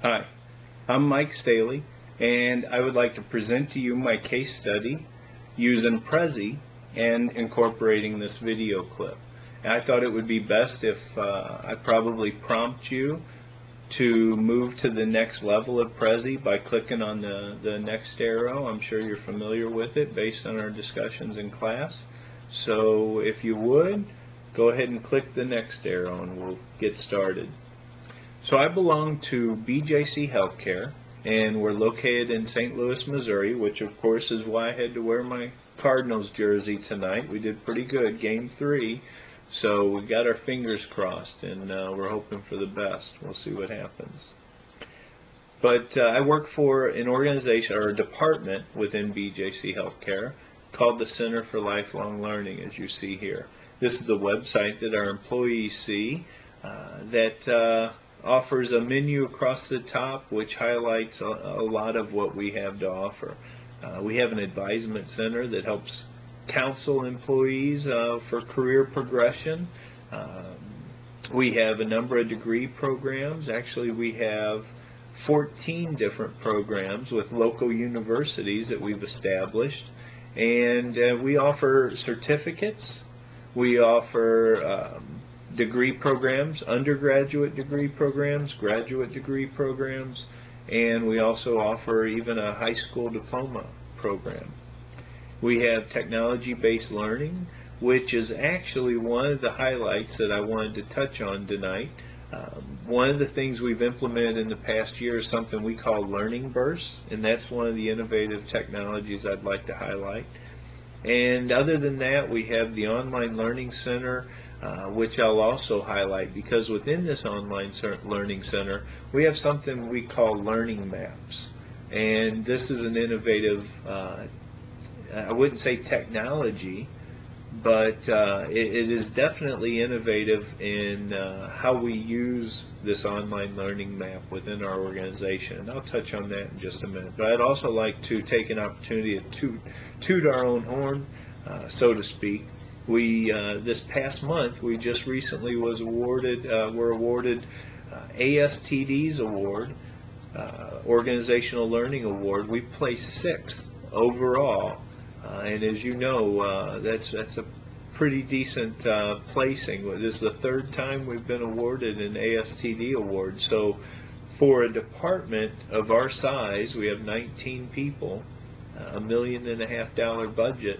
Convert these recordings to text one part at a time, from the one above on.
Hi, I'm Mike Staley, and I would like to present to you my case study using Prezi and incorporating this video clip. And I thought it would be best if I probably prompt you to move to the next level of Prezi by clicking on the next arrow. I'm sure you're familiar with it based on our discussions in class. So if you would, go ahead and click the next arrow and we'll get started. So I belong to BJC Healthcare, and we're located in St. Louis, Missouri, which of course is why I had to wear my Cardinals jersey tonight. We did pretty good, game 3, so we got our fingers crossed, and we're hoping for the best. We'll see what happens. But I work for an organization or a department within BJC Healthcare called the Center for Lifelong Learning, as you see here. This is the website that our employees see that offers a menu across the top which highlights a lot of what we have to offer. We have an advisement center that helps counsel employees for career progression. We have a number of degree programs. Actually, we have 14 different programs with local universities that we've established. And we offer certificates. We offer degree programs, undergraduate degree programs, graduate degree programs, and we also offer even a high school diploma program. We have technology-based learning, which is actually one of the highlights that I wanted to touch on tonight. One of the things we've implemented in the past year is something we call Learning Bursts, and that's one of the innovative technologies I'd like to highlight. And other than that, we have the Online Learning Center, which I'll also highlight, because within this Online Learning Center, we have something we call Learning Maps. And this is an innovative, I wouldn't say technology, but it is definitely innovative in how we use this online learning map within our organization. And I'll touch on that in just a minute. But I'd also like to take an opportunity to toot our own horn, so to speak. We this past month, we just recently were awarded ASTD's award, Organizational Learning Award. We placed 6th overall. And as you know, that's a pretty decent placing. This is the 3rd time we've been awarded an ASTD award. So for a department of our size, we have 19 people, $1.5 million budget.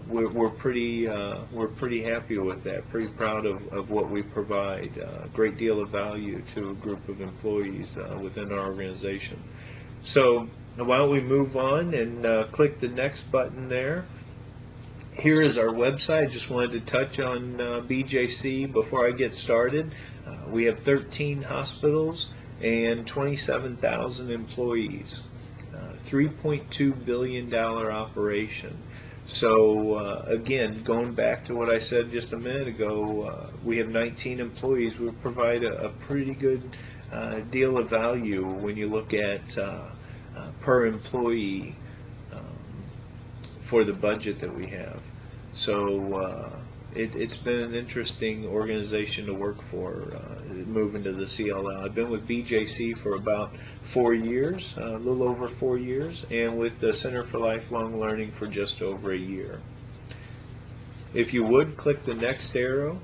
We're pretty happy with that. Pretty proud of what we provide. A great deal of value to a group of employees within our organization. So why don't we move on and click the next button there. Here is our website. I just wanted to touch on BJC before I get started. We have 13 hospitals and 27,000 employees. $3.2 billion operation. So again, going back to what I said just a minute ago, we have 19 employees. We provide a pretty good deal of value when you look at per employee for the budget that we have. So it's been an interesting organization to work for, moving to the CLL. I've been with BJC for about 4 years, a little over 4 years, and with the Center for Lifelong Learning for just over a year. If you would, click the next arrow,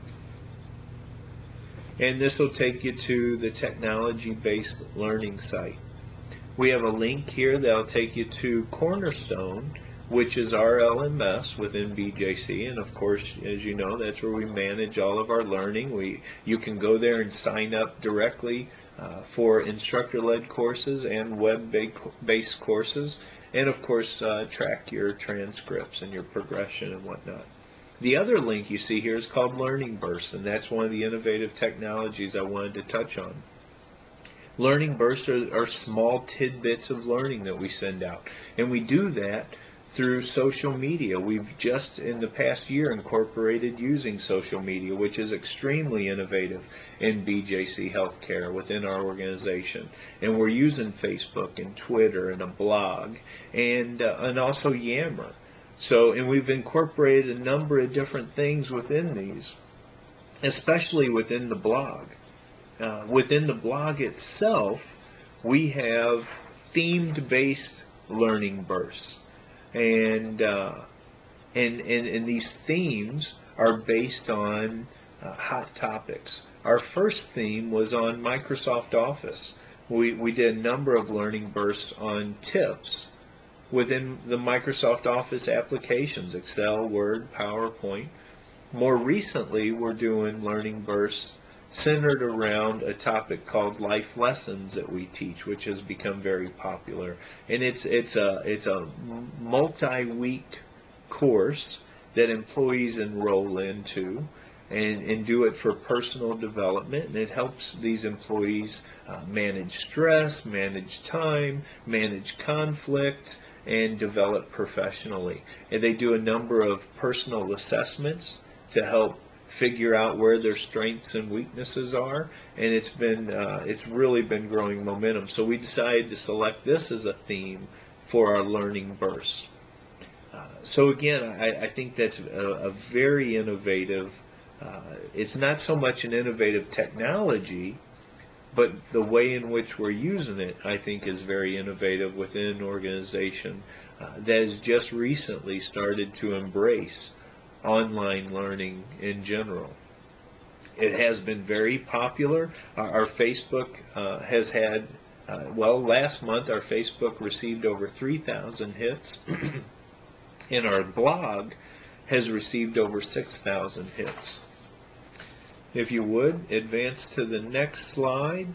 and this will take you to the technology-based learning site. We have a link here that'll take you to Cornerstone, which is our LMS within BJC, and of course, as you know, that's where we manage all of our learning. You can go there and sign up directly for instructor-led courses and web-based courses, and of course, track your transcripts and your progression and whatnot. The other link you see here is called Learning Bursts, and that's one of the innovative technologies I wanted to touch on. Learning bursts are small tidbits of learning that we send out, and we do that through social media. We've just in the past year incorporated using social media, which is extremely innovative in BJC Healthcare within our organization. And we're using Facebook and Twitter and a blog and also Yammer. So, and we've incorporated a number of different things within these, especially within the blog. Within the blog itself, we have themed-based learning bursts. And these themes are based on hot topics. Our first theme was on Microsoft Office. We did a number of learning bursts on tips within the Microsoft Office applications, Excel, Word, PowerPoint. More recently, we're doing learning bursts centered around a topic called life lessons that we teach, which has become very popular. And it's a multi-week course that employees enroll into and do it for personal development, and it helps these employees manage stress, manage time, manage conflict, and develop professionally. And they do a number of personal assessments to help figure out where their strengths and weaknesses are, and it's really been growing momentum. So we decided to select this as a theme for our learning bursts. So again, I think that's a very innovative. It's not so much an innovative technology, but the way in which we're using it, I think, is very innovative within an organization that has just recently started to embrace online learning in general. It has been very popular. Our Facebook has had, last month our Facebook received over 3,000 hits, and our blog has received over 6,000 hits. If you would, advance to the next slide.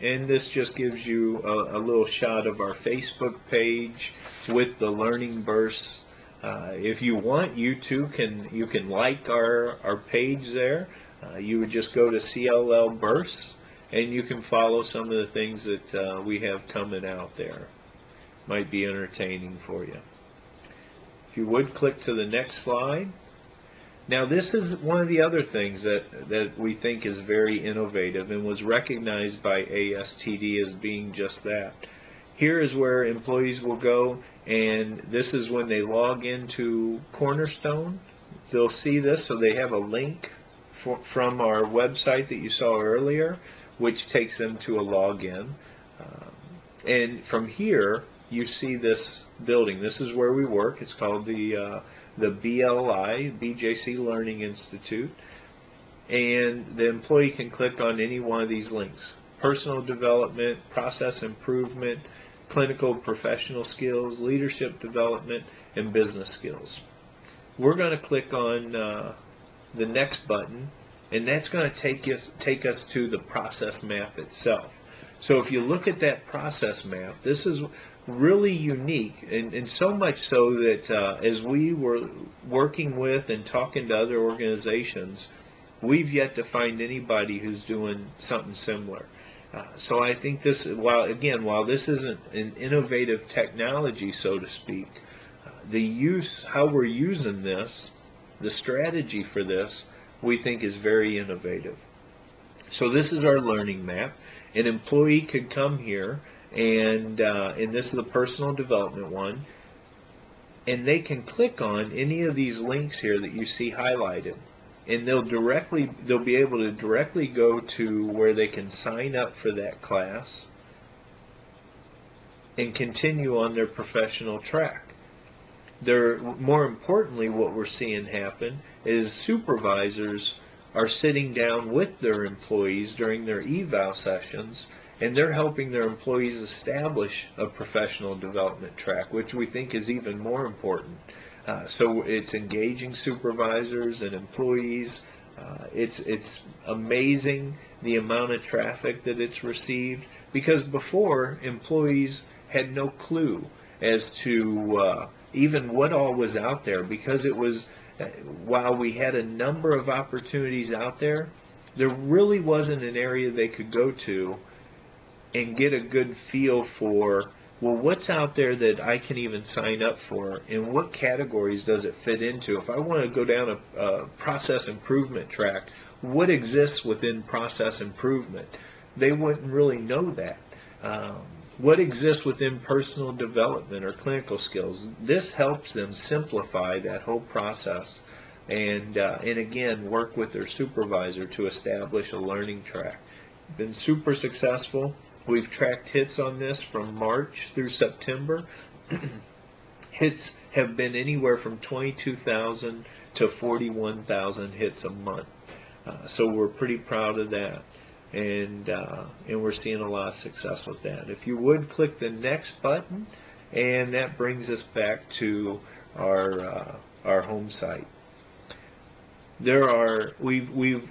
And this just gives you a little shot of our Facebook page with the learning bursts. If you want, you can like our page there. You would just go to CLL Bursts, and you can follow some of the things that we have coming out there. Might be entertaining for you. If you would, click to the next slide. Now, this is one of the other things that we think is very innovative and was recognized by ASTD as being just that. Here is where employees will go, and this is when they log into Cornerstone. They'll see this, so they have a link from our website that you saw earlier, which takes them to a login. And from here, you see this building. This is where we work. It's called the BLI, BJC Learning Institute. And the employee can click on any one of these links: personal development, process improvement, clinical professional skills, leadership development, and business skills. We're going to click on the next button, and that's going to take us to the process map itself. So if you look at that process map, this is really unique, and so much so that as we were working with and talking to other organizations, we've yet to find anybody who's doing something similar. So I think this, while this isn't an innovative technology, so to speak, how we're using this, the strategy for this, we think is very innovative. So this is our learning map. An employee could come here, and this is the personal development one, and they can click on any of these links here that you see highlighted, and they'll be able to directly go to where they can sign up for that class and continue on their professional track. More importantly, what we're seeing happen is supervisors are sitting down with their employees during their eval sessions, and they're helping their employees establish a professional development track, which we think is even more important. So it's engaging supervisors and employees. It's amazing the amount of traffic that it's received, because before, employees had no clue as to even what all was out there, because it was, while we had a number of opportunities out there, there really wasn't an area they could go to and get a good feel for, well, what's out there that I can even sign up for, and what categories does it fit into? If I want to go down a process improvement track, what exists within process improvement? They wouldn't really know that. What exists within personal development or clinical skills? This helps them simplify that whole process, and again, work with their supervisor to establish a learning track. Been super successful. We've tracked hits on this from March through September. Hits have been anywhere from 22,000 to 41,000 hits a month. So we're pretty proud of that, and we're seeing a lot of success with that. If you would click the next button, and that brings us back to our home site. We've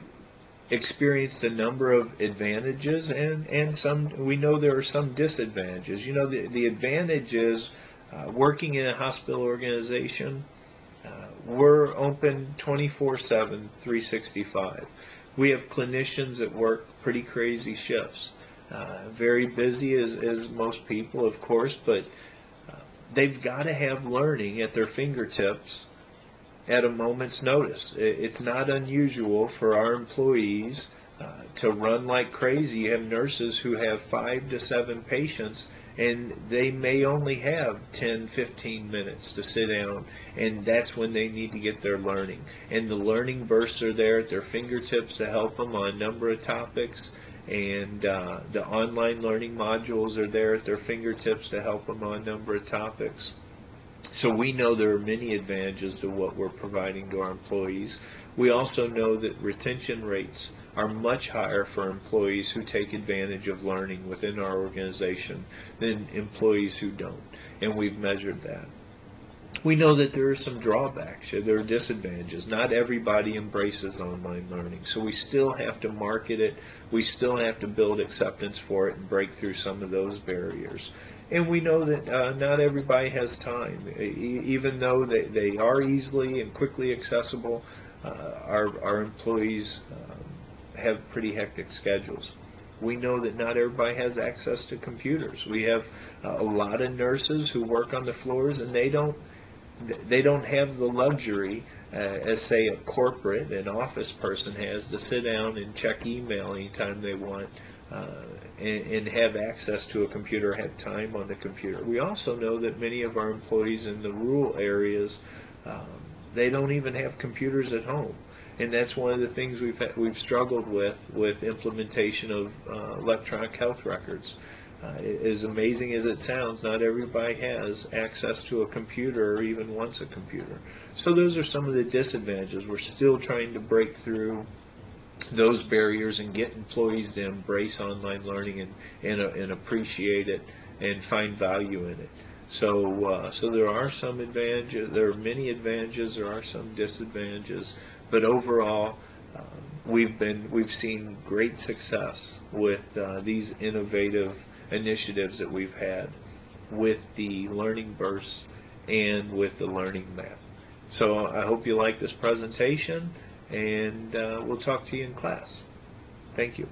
experienced a number of advantages, and some, we know there are some disadvantages. You know, the advantage is working in a hospital organization. We're open 24/7, 365. We have clinicians that work pretty crazy shifts. Very busy as most people, of course, but they've got to have learning at their fingertips at a moment's notice. It's not unusual for our employees to run like crazy. You have nurses who have 5 to 7 patients, and they may only have 10, 15 minutes to sit down, and that's when they need to get their learning. And the learning bursts are there at their fingertips to help them on a number of topics, and the online learning modules are there at their fingertips to help them on a number of topics. So we know there are many advantages to what we're providing to our employees. We also know that retention rates are much higher for employees who take advantage of learning within our organization than employees who don't, and we've measured that. We know that there are some drawbacks, there are disadvantages. Not everybody embraces online learning, so we still have to market it, we still have to build acceptance for it and break through some of those barriers. And we know that not everybody has time. Even though they are easily and quickly accessible, our employees have pretty hectic schedules. We know that not everybody has access to computers. We have a lot of nurses who work on the floors, and they don't have the luxury, as say a corporate, an office person has, to sit down and check email anytime they want, and have access to a computer, have time on the computer. We also know that many of our employees in the rural areas, they don't even have computers at home. And that's one of the things we've struggled with implementation of electronic health records. As amazing as it sounds, not everybody has access to a computer or even wants a computer. So those are some of the disadvantages. We're still trying to break through those barriers and get employees to embrace online learning and appreciate it and find value in it. So there are some advantages. There are many advantages. There are some disadvantages. But overall, we've seen great success with these innovative initiatives that we've had with the learning bursts and with the learning map. So I hope you like this presentation, and we'll talk to you in class. Thank you.